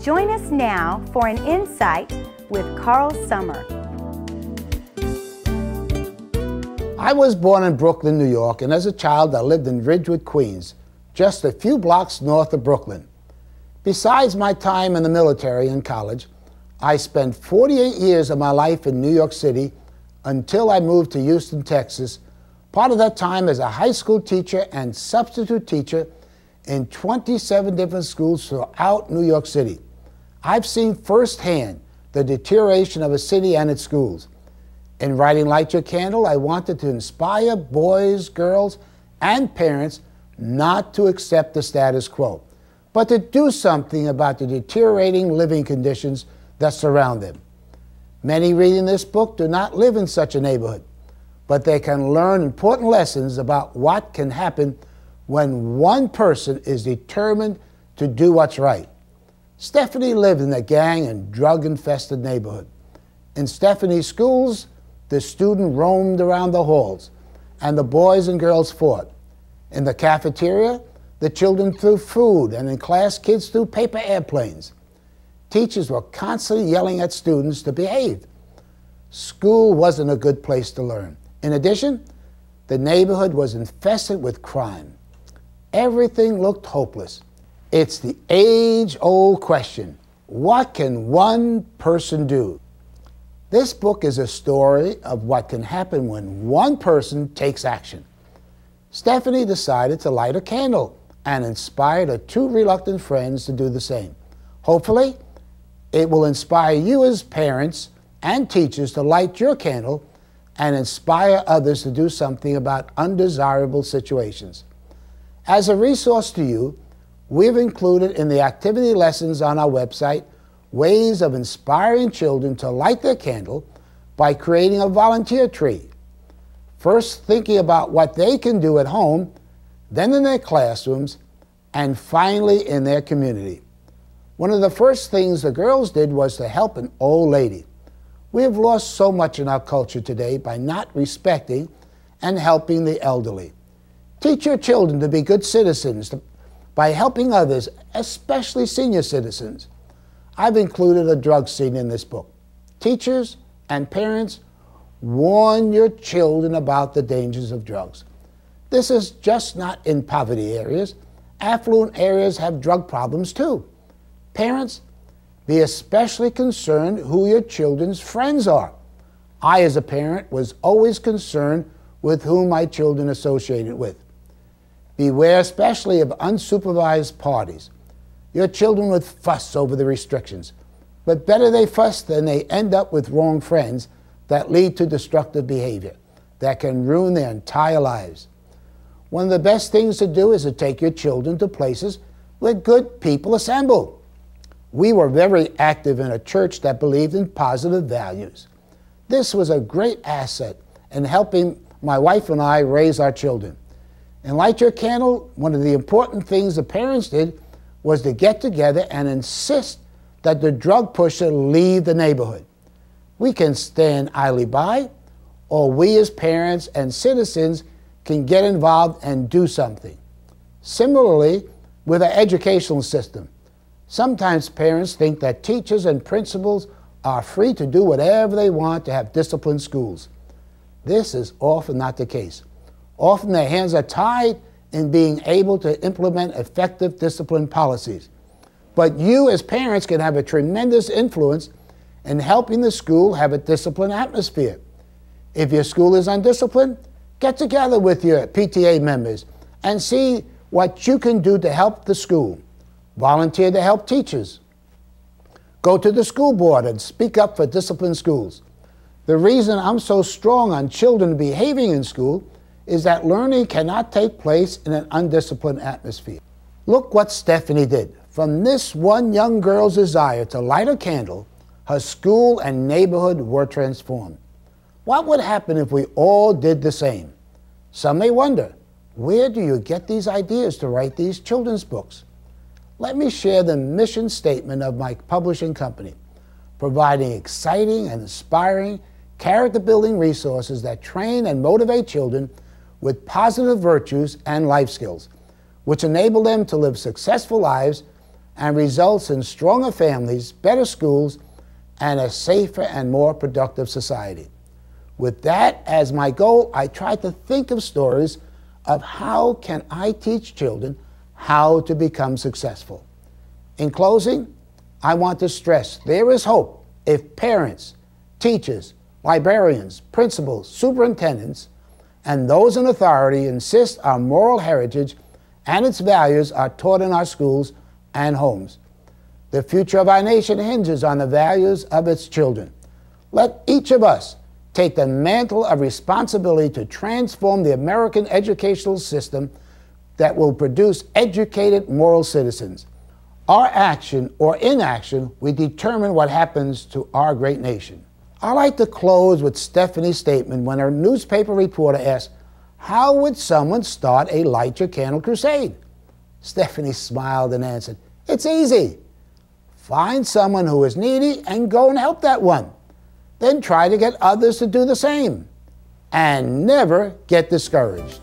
Join us now for an insight with Carl Summer. I was born in Brooklyn, New York, and as a child I lived in Ridgewood, Queens, just a few blocks north of Brooklyn. Besides my time in the military and college, I spent 48 years of my life in New York City until I moved to Houston, Texas, part of that time as a high school teacher and substitute teacher in 27 different schools throughout New York City. I've seen firsthand the deterioration of a city and its schools. In writing Light Your Candle, I wanted to inspire boys, girls, and parents not to accept the status quo, but to do something about the deteriorating living conditions that surround them. Many reading this book do not live in such a neighborhood, but they can learn important lessons about what can happen when one person is determined to do what's right. Stephanie lived in a gang and drug-infested neighborhood. In Stephanie's schools, the student roamed around the halls, and the boys and girls fought. In the cafeteria, the children threw food, and in class, kids threw paper airplanes. Teachers were constantly yelling at students to behave. School wasn't a good place to learn. In addition, the neighborhood was infested with crime. Everything looked hopeless. It's the age-old question, what can one person do? This book is a story of what can happen when one person takes action. Stephanie decided to light a candle and inspired her two reluctant friends to do the same. Hopefully, it will inspire you as parents and teachers to light your candle and inspire others to do something about undesirable situations. As a resource to you, we've included in the activity lessons on our website ways of inspiring children to light their candle by creating a volunteer tree. First thinking about what they can do at home, then in their classrooms, and finally in their community. One of the first things the girls did was to help an old lady. We have lost so much in our culture today by not respecting and helping the elderly. Teach your children to be good citizens by helping others, especially senior citizens. I've included a drug scene in this book. Teachers and parents, warn your children about the dangers of drugs. This is just not in poverty areas. Affluent areas have drug problems too. Parents, be especially concerned who your children's friends are. I, as a parent, was always concerned with whom my children associated with. Beware especially of unsupervised parties. Your children would fuss over the restrictions, but better they fuss than they end up with wrong friends that lead to destructive behavior that can ruin their entire lives. One of the best things to do is to take your children to places where good people assemble. We were very active in a church that believed in positive values. This was a great asset in helping my wife and I raise our children. In Light Your Candle, one of the important things the parents did was to get together and insist that the drug pusher leave the neighborhood. We can stand idly by, or we as parents and citizens can get involved and do something. Similarly, with our educational system, sometimes parents think that teachers and principals are free to do whatever they want to have disciplined schools. This is often not the case. Often their hands are tied in being able to implement effective discipline policies. But you as parents can have a tremendous influence in helping the school have a disciplined atmosphere. If your school is undisciplined, get together with your PTA members and see what you can do to help the school. Volunteer to help teachers. Go to the school board and speak up for disciplined schools. The reason I'm so strong on children behaving in school is that learning cannot take place in an undisciplined atmosphere. Look what Stephanie did. From this one young girl's desire to light a candle, her school and neighborhood were transformed. What would happen if we all did the same? Some may wonder, where do you get these ideas to write these children's books? Let me share the mission statement of my publishing company, providing exciting and inspiring, character-building resources that train and motivate children with positive virtues and life skills, which enable them to live successful lives and results in stronger families, better schools, and a safer and more productive society. With that as my goal, I try to think of stories of how can I teach children how to become successful. In closing, I want to stress there is hope if parents, teachers, librarians, principals, superintendents, and those in authority insist our moral heritage and its values are taught in our schools and homes. The future of our nation hinges on the values of its children. Let each of us take the mantle of responsibility to transform the American educational system that will produce educated, moral citizens. Our action or inaction, we determine what happens to our great nation. I like to close with Stephanie's statement when a newspaper reporter asked, "How would someone start a Light Your Candle crusade?" Stephanie smiled and answered, "It's easy. Find someone who is needy and go and help that one. Then try to get others to do the same. And never get discouraged."